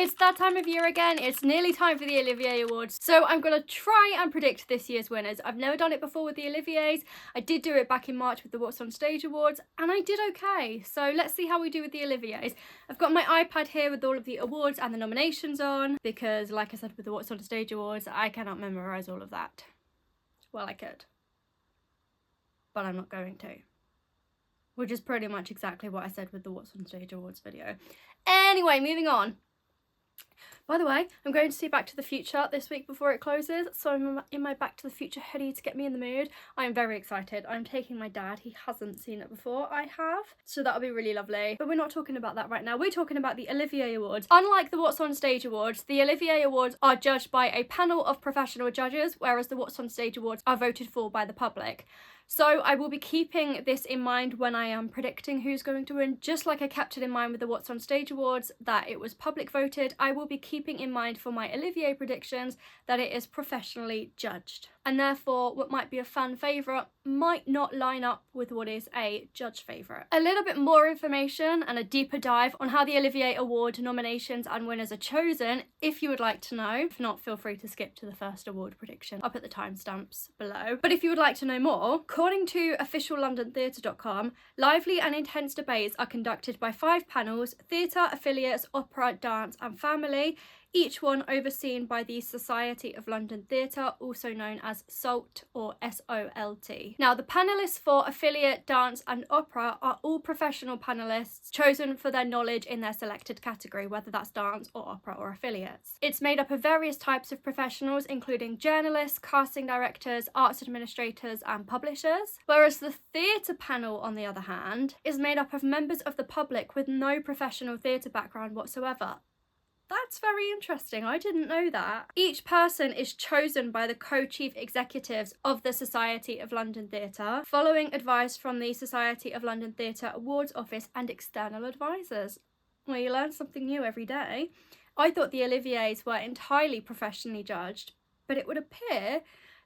It's that time of year again. It's nearly time for the Olivier Awards. So I'm going to try and predict this year's winners. I've never done it before with the Oliviers. I did do it back in March with the What's on Stage Awards and I did okay. So let's see how we do with the Oliviers. I've got my iPad here with all of the awards and the nominations on because, like I said, with the What's on Stage Awards, I cannot memorise all of that. Well, I could, but I'm not going to. Which is pretty much exactly what I said with the What's on Stage Awards video. Anyway, moving on. By the way, I'm going to see Back to the Future this week before it closes, so I'm in my Back to the Future hoodie to get me in the mood. I am very excited. I'm taking my dad. He hasn't seen it before. I have. So that'll be really lovely. But we're not talking about that right now. We're talking about the Olivier Awards. Unlike the What's on Stage Awards, the Olivier Awards are judged by a panel of professional judges, whereas the What's on Stage Awards are voted for by the public. So I will be keeping this in mind when I am predicting who's going to win, just like I kept it in mind with the What's on Stage Awards, that it was public voted. I will be keeping in mind for my Olivier predictions that it is professionally judged. And therefore, what might be a fan favourite might not line up with what is a judge favourite. A little bit more information and a deeper dive on how the Olivier Award nominations and winners are chosen, if you would like to know. If not, feel free to skip to the first award prediction. I'll put the timestamps below. But if you would like to know more, according to officiallondontheatre.com, lively and intense debates are conducted by 5 panels: theatre, affiliates, opera, dance and family, each one overseen by the Society of London Theatre, also known as SALT or SOLT. Now, the panellists for affiliate, dance and opera are all professional panellists chosen for their knowledge in their selected category, whether that's dance or opera or affiliates. It's made up of various types of professionals, including journalists, casting directors, arts administrators and publishers, whereas the theatre panel, on the other hand, is made up of members of the public with no professional theatre background whatsoever. That's very interesting. I didn't know that. Each person is chosen by the co-chief executives of the Society of London Theatre, following advice from the Society of London Theatre Awards Office and external advisors. Well, you learn something new every day. I thought the Oliviers were entirely professionally judged, but it would appear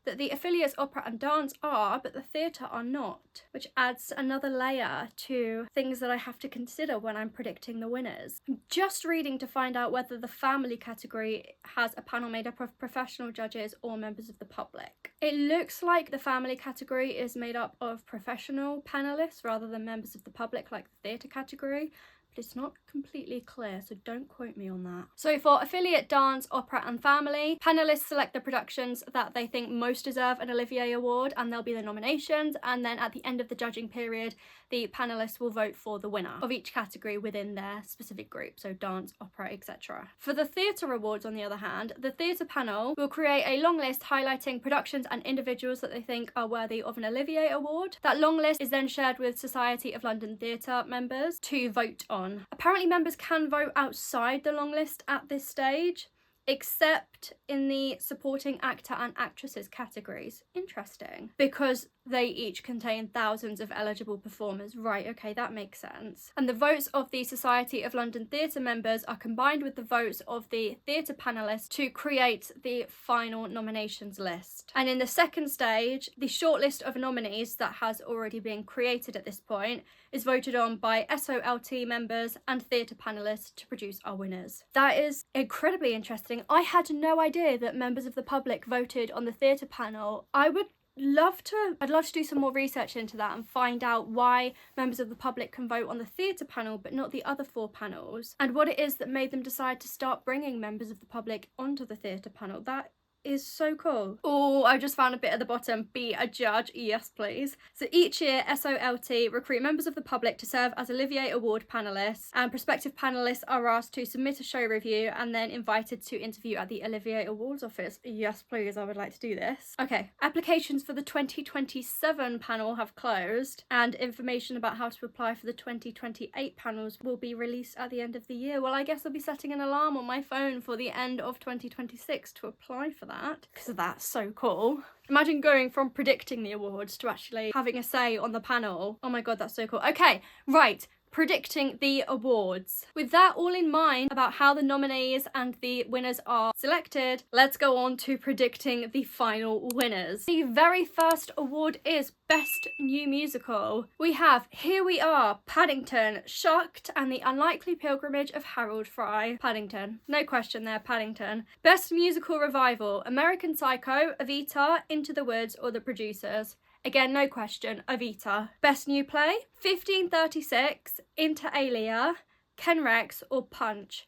that the affiliates, opera and dance are, but the theatre are not, which adds another layer to things that I have to consider when I'm predicting the winners. I'm just reading to find out whether the family category has a panel made up of professional judges or members of the public. It looks like the family category is made up of professional panellists rather than members of the public like the theatre category, but it's not completely clear, so don't quote me on that. So for affiliate, dance, opera and family, panellists select the productions that they think most deserve an Olivier Award, and there'll be the nominations, and then at the end of the judging period, the panellists will vote for the winner of each category within their specific group, so dance, opera, etc. For the theatre awards, on the other hand, the theatre panel will create a long list highlighting productions and individuals that they think are worthy of an Olivier Award. That long list is then shared with Society of London Theatre members to vote on. Apparently members can vote outside the long list at this stage, except in the supporting actor and actresses categories. Interesting. Because they each contain thousands of eligible performers. Right, okay, that makes sense. And the votes of the Society of London Theatre members are combined with the votes of the theatre panellists to create the final nominations list. And in the second stage, the shortlist of nominees that has already been created at this point is voted on by SOLT members and theatre panellists to produce our winners. That is incredibly interesting. I had no idea that members of the public voted on the theatre panel. I'd love to do some more research into that and find out why members of the public can vote on the theatre panel but not the other 4 panels, and what it is that made them decide to start bringing members of the public onto the theatre panel. That is so cool. Oh, I just found a bit at the bottom. Be a judge, yes please. So each year SOLT recruit members of the public to serve as Olivier Award panellists, and prospective panellists are asked to submit a show review and then invited to interview at the Olivier Awards office. Yes please, I would like to do this. Okay, applications for the 2027 panel have closed, and information about how to apply for the 2028 panels will be released at the end of the year. Well, I guess I'll be setting an alarm on my phone for the end of 2026 to apply for that, because that's so cool. Imagine going from predicting the awards to actually having a say on the panel. Oh my god, that's so cool. Okay, right, predicting the awards. With that all in mind about how the nominees and the winners are selected, let's go on to predicting the final winners. The very first award is Best New Musical. We have Here We Are, Paddington, Shocked, and The Unlikely Pilgrimage of Harold Fry. Paddington. No question there, Paddington. Best Musical Revival, American Psycho, Evita, Into the Woods, or The Producers. Again, no question, Evita. Best New Play, 1536, Inter Alia, Ken Rex, or Punch.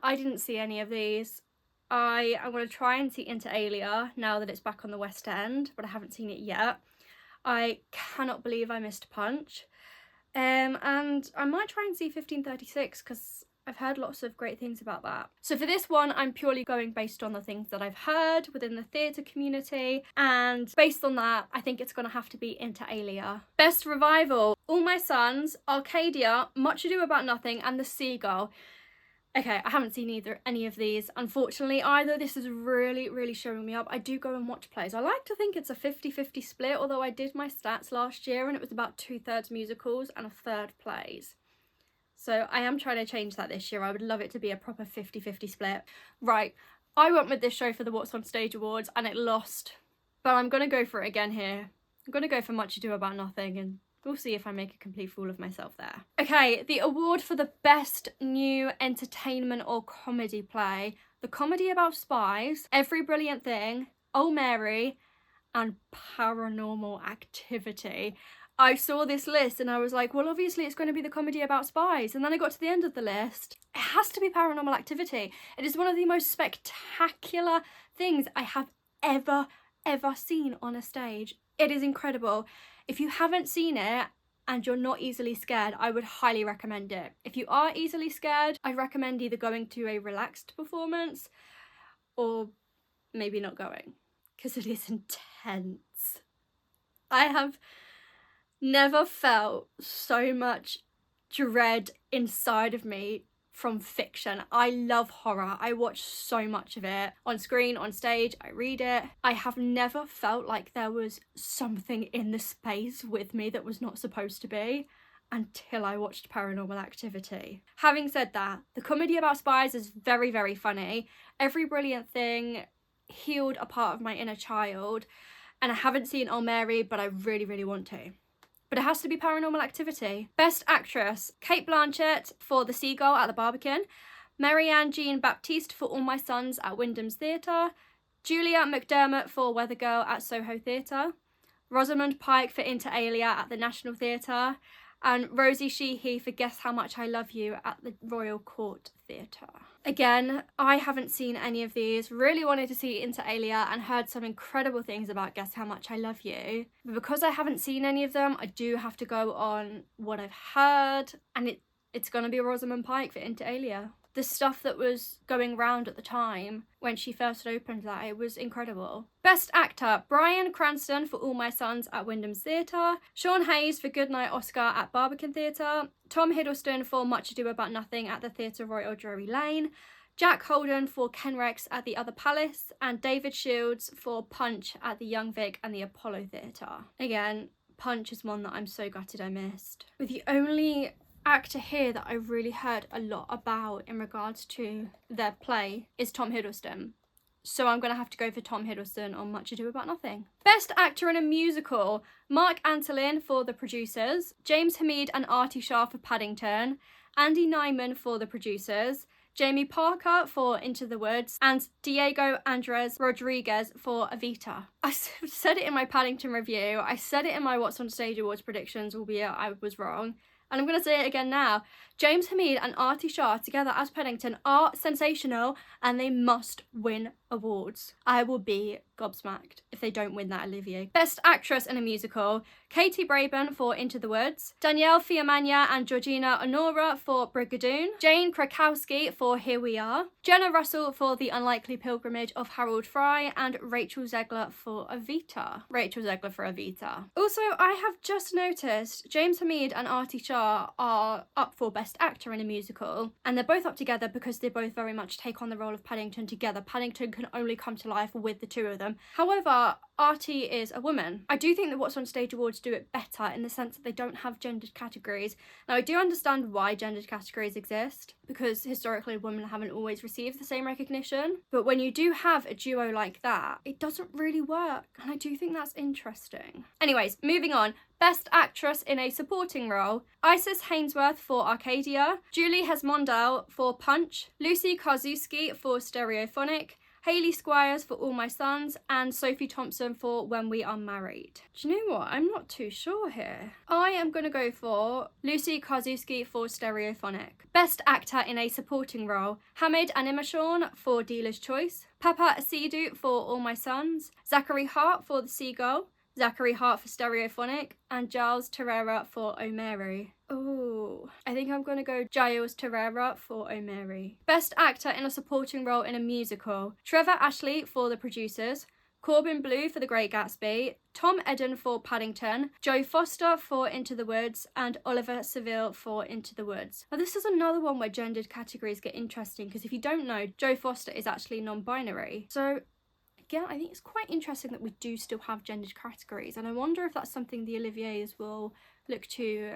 I didn't see any of these. I'm going to try and see Inter Alia now that it's back on the West End, but I haven't seen it yet. I cannot believe I missed Punch. And I might try and see 1536 because I've heard lots of great things about that. So for this one, I'm purely going based on the things that I've heard within the theatre community, and based on that, I think it's going to have to be Inter Alia. Best Revival, All My Sons, Arcadia, Much Ado About Nothing, and The Seagull. Okay, I haven't seen any of these, unfortunately, either. This is really showing me up. I do go and watch plays. I like to think it's a 50-50 split, although I did my stats last year and it was about 2/3 musicals and 1/3 plays. So I am trying to change that this year. I would love it to be a proper 50-50 split. Right, I went with this show for the What's on Stage Awards and it lost. But I'm going to go for it again here. I'm going to go for Much Ado About Nothing and we'll see if I make a complete fool of myself there. Okay, the award for the Best New Entertainment or Comedy Play. The Comedy About Spies, Every Brilliant Thing, Oh Mary, and Paranormal Activity. I saw this list and I was like, well, obviously it's going to be the Comedy About Spies. And then I got to the end of the list. It has to be Paranormal Activity. It is one of the most spectacular things I have ever seen on a stage. It is incredible. If you haven't seen it and you're not easily scared, I would highly recommend it. If you are easily scared, I recommend either going to a relaxed performance or maybe not going, because it is intense. I have never felt so much dread inside of me from fiction. I love horror. I watch so much of it on screen, on stage, I read it. I have never felt like there was something in the space with me that was not supposed to be until I watched Paranormal Activity. Having said that, the Comedy About Spies is very funny. Every Brilliant Thing healed a part of my inner child, and I haven't seen Oh Mary, but I really want to. But it has to be Paranormal Activity. Best Actress, Cate Blanchett for The Seagull at the Barbican, Marianne Jean-Baptiste for All My Sons at Wyndham's Theatre, Julia McDermott for Weather Girl at Soho Theatre, Rosamund Pike for Inter Alia at the National Theatre, and Rosie Sheehy for Guess How Much I Love You at the Royal Court Theatre. Again, I haven't seen any of these. Really wanted to see Inter Alia and heard some incredible things about Guess How Much I Love You. But because I haven't seen any of them, I do have to go on what I've heard, and it's going to be Rosamund Pike for Inter Alia. The stuff that was going round at the time when she first opened that, it was incredible. Best Actor, Bryan Cranston for All My Sons at Wyndham's Theatre, Sean Hayes for Goodnight Oscar at Barbican Theatre, Tom Hiddleston for Much Ado About Nothing at the Theatre Royal Drury Lane, Jack Holden for Ken Rex at the Other Palace, and David Shields for Punch at the Young Vic and the Apollo Theatre. Again, Punch is one that I'm so gutted I missed. With the only actor here that I really heard a lot about in regards to their play is Tom Hiddleston. So I'm going to have to go for Tom Hiddleston on Much Ado About Nothing. Best Actor in a Musical, Mark Antolin for The Producers, James Hamid and Artie Shah for Paddington, Andy Nyman for The Producers, Jamie Parker for Into the Woods, and Diego Andres Rodriguez for Evita. I said it in my Paddington review, I said it in my What's on Stage Awards predictions, albeit I was wrong. And I'm going to say it again now. James Hamid and Artie Shah together as Paddington are sensational and they must win awards. I will be gobsmacked if they don't win that Olivier. Best Actress in a Musical, Katie Braben for Into the Woods, Danielle Fiamagna and Georgina Honora for Brigadoon, Jane Krakowski for Here We Are, Jenna Russell for The Unlikely Pilgrimage of Harold Fry, and Rachel Zegler for Evita. Rachel Zegler for Evita. Also, I have just noticed James Hamid and Artie Shah are up for Best Best Actor in a Musical, and they're both up together because they both very much take on the role of Paddington together. Paddington can only come to life with the two of them. However, Artie is a woman. I do think that What's on Stage Awards do it better in the sense that they don't have gendered categories. Now, I do understand why gendered categories exist, because historically women haven't always received the same recognition, but when you do have a duo like that, it doesn't really work, and I do think that's interesting. Anyways, moving on. Best Actress in a Supporting Role, Isis Hainsworth for Arcadia, Julie Hesmondale for Punch, Lucy Karzuski for Stereophonic, Hayley Squires for All My Sons, and Sophie Thompson for When We Are Married. Do you know what? I'm not too sure here. I am going to go for Lucy Karzuski for Stereophonic. Best Actor in a Supporting Role, Hamid Animashawn for Dealer's Choice, Papa Asidu for All My Sons, Zachary Hart for The Seagull, Zachary Hart for Stereophonic, and Giles Terrera for O'Mary. Oh, I think I'm going to go Giles Terrera for O'Mary. Best Actor in a Supporting Role in a Musical, Trevor Ashley for The Producers, Corbin Bleu for The Great Gatsby, Tom Eden for Paddington, Joe Foster for Into the Woods, and Oliver Seville for Into the Woods. Now, this is another one where gendered categories get interesting, because if you don't know, Joe Foster is actually non-binary. So again, I think it's quite interesting that we do still have gendered categories, and I wonder if that's something the Oliviers will look to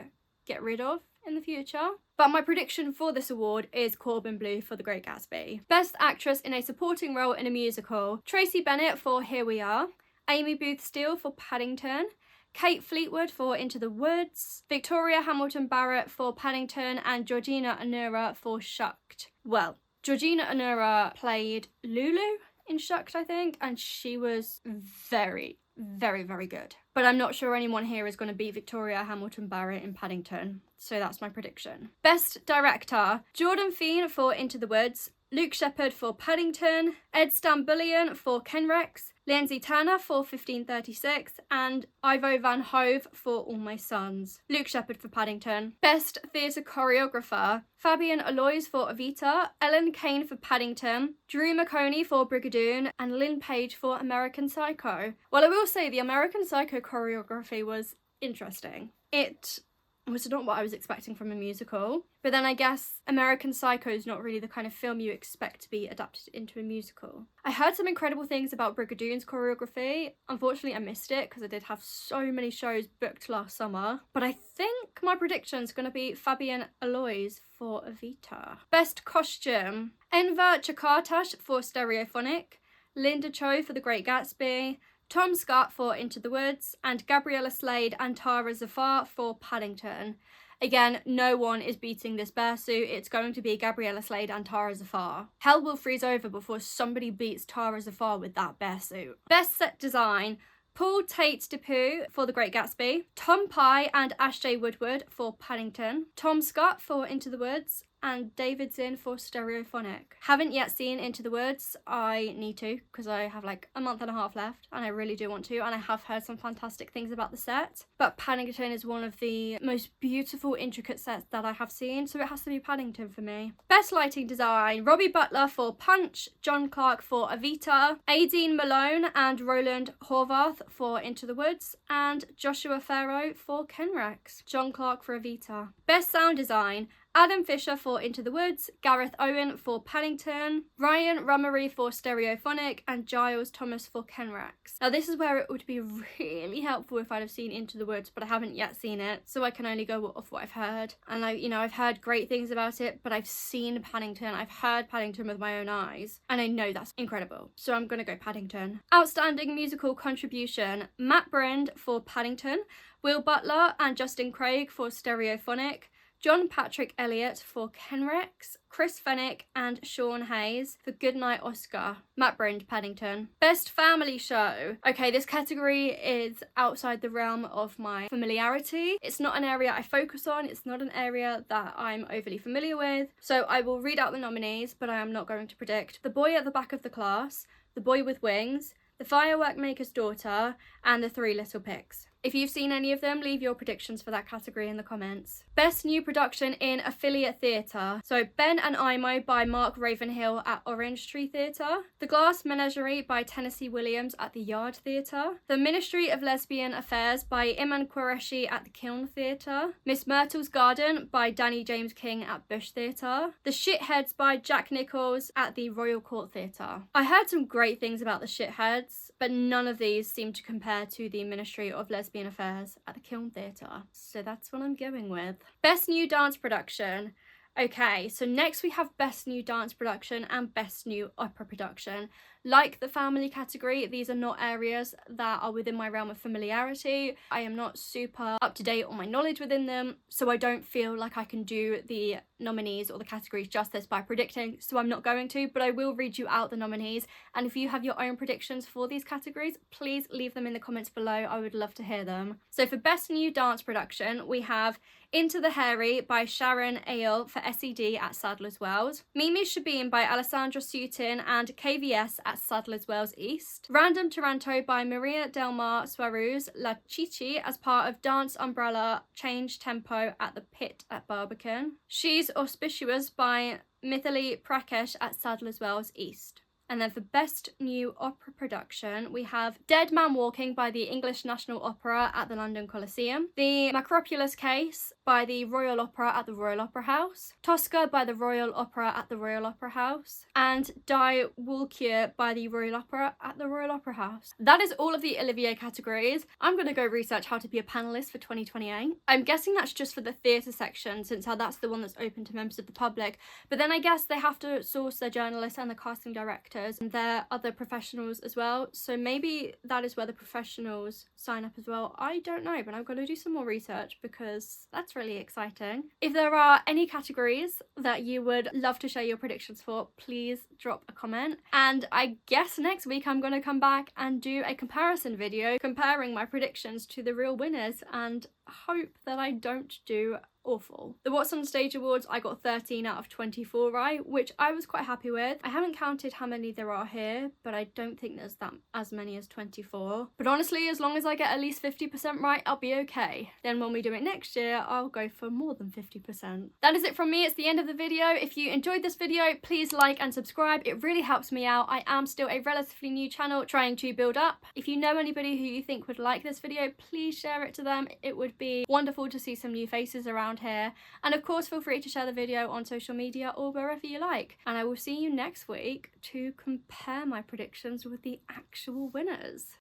get rid of in the future. But my prediction for this award is Corbin Bleu for The Great Gatsby. Best Actress in a Supporting Role in a Musical, Tracy Bennett for Here We Are, Amy Booth Steele for Paddington, Kate Fleetwood for Into the Woods, Victoria Hamilton Barrett for Paddington, and Georgina Anura for Shucked. Well, Georgina Anura played Lulu in Shucked, I think, and she was very, very, very good. But I'm not sure anyone here is going to beat Victoria Hamilton Barrett in Paddington, so that's my prediction. Best Director, Jordan Feene for Into the Woods, Luke Shepherd for Paddington, Ed Stambullion for Kenrex, Lindsay Turner for 1536, and Ivo Van Hove for All My Sons. Luke Shepherd for Paddington. Best Theatre Choreographer, Fabian Aloys for Evita, Ellen Kane for Paddington, Drew McConey for Brigadoon, and Lynn Page for American Psycho. Well, I will say the American Psycho choreography was interesting. It was not what I was expecting from a musical, but then I guess American Psycho is not really the kind of film you expect to be adapted into a musical. I heard some incredible things about Brigadoon's choreography. Unfortunately, I missed it because I did have so many shows booked last summer, but I think my prediction's going to be Fabian Aloys for Evita. Best Costume, Enver Chakartash for Stereophonic, Linda Cho for The Great Gatsby, Tom Scott for Into the Woods, and Gabriella Slade and Tara Zafar for Paddington. Again, no one is beating this bearsuit. It's going to be Gabriella Slade and Tara Zafar. Hell will freeze over before somebody beats Tara Zafar with that bearsuit. Best Set Design, Paul Tate DePue for The Great Gatsby, Tom Pye and Ashley Woodward for Paddington, Tom Scott for Into the Woods, and David Zinn for Stereophonic. Haven't yet seen Into the Woods. I need to, because I have like a month and a half left, and I really do want to, and I have heard some fantastic things about the set. But Paddington is one of the most beautiful, intricate sets that I have seen, so it has to be Paddington for me. Best Lighting Design, Robbie Butler for Punch, John Clark for Evita, Aideen Malone and Roland Horvath for Into the Woods, and Joshua Farrow for Kenrex. John Clark for Evita. Best Sound Design, Adam Fisher for Into the Woods, Gareth Owen for Paddington, Ryan Rummery for Stereophonic, and Giles Thomas for Kenrex. Now this is where it would be really helpful if I'd have seen Into the Woods, but I haven't yet seen it, so I can only go off what I've heard. And I've heard great things about it, but I've seen Paddington, I've heard Paddington with my own eyes, and I know that's incredible. So I'm gonna go Paddington. Outstanding Musical Contribution, Matt Brand for Paddington, Will Butler and Justin Craig for Stereophonic, John Patrick Elliott for Kenrex, Chris Fennick and Sean Hayes for Goodnight Oscar. Matt Brand, Paddington. Best Family Show. Okay, this category is outside the realm of my familiarity. It's not an area I focus on. It's not an area that I'm overly familiar with. So I will read out the nominees, but I am not going to predict. The Boy at the Back of the Class, The Boy with Wings, The Firework Maker's Daughter, and The Three Little Pigs. If you've seen any of them, leave your predictions for that category in the comments. Best new production in affiliate theatre. So Ben and Imo by Mark Ravenhill at Orange Tree Theatre. The Glass Menagerie by Tennessee Williams at the Yard Theatre. The Ministry of Lesbian Affairs by Iman Qureshi at the Kiln Theatre. Miss Myrtle's Garden by Danny James King at Bush Theatre. The Shitheads by Jack Nichols at the Royal Court Theatre. I heard some great things about the Shitheads, but none of these seem to compare to the Ministry of Lesbian Affairs at the Kiln Theatre. So that's what I'm going with. Best new dance production. Okay, so next we have Best New Dance Production and Best New Opera Production. Like the family category, these are not areas that are within my realm of familiarity. I am not super up to date on my knowledge within them, so I don't feel like I can do the nominees or the categories justice by predicting, so I'm not going to, but I will read you out the nominees, and if you have your own predictions for these categories, please leave them in the comments below. I would love to hear them. So for Best New Dance Production, we have Into the Hairy by Sharon Aiel for SED at Sadler's Wells. Mimi's Shabim by Alessandra Sutin and KVS at Sadler's Wells East. Random Taranto by Maria Del Mar Suarez La Chichi as part of Dance Umbrella Change Tempo at the Pit at Barbican. She's Auspicious by Mithili Prakesh at Sadler's Wells East. And then for Best New Opera Production, we have Dead Man Walking by the English National Opera at the London Coliseum, The Macropulis Case by the Royal Opera at the Royal Opera House, Tosca by the Royal Opera at the Royal Opera House, and Die Walküre by the Royal Opera at the Royal Opera House. That is all of the Olivier categories. I'm going to go research how to be a panellist for 2028. I'm guessing that's just for the theatre section, since that's the one that's open to members of the public, but then I guess they have to source their journalists and the casting director and their other professionals as well, so maybe that is where the professionals sign up as well. I don't know, but I'm going to do some more research because that's really exciting. If there are any categories that you would love to share your predictions for, please drop a comment, and I guess next week I'm going to come back and do a comparison video comparing my predictions to the real winners and hope that I don't do awful. The What's on Stage Awards, I got 13 out of 24 right, which I was quite happy with. I haven't counted how many there are here, but I don't think there's that as many as 24. But honestly, as long as I get at least 50% right, I'll be okay. Then when we do it next year, I'll go for more than 50%. That is it from me. It's the end of the video. If you enjoyed this video, please like and subscribe. It really helps me out. I am still a relatively new channel trying to build up. If you know anybody who you think would like this video, please share it to them. It would be wonderful to see some new faces around here, and of course feel free to share the video on social media or wherever you like, and I will see you next week to compare my predictions with the actual winners.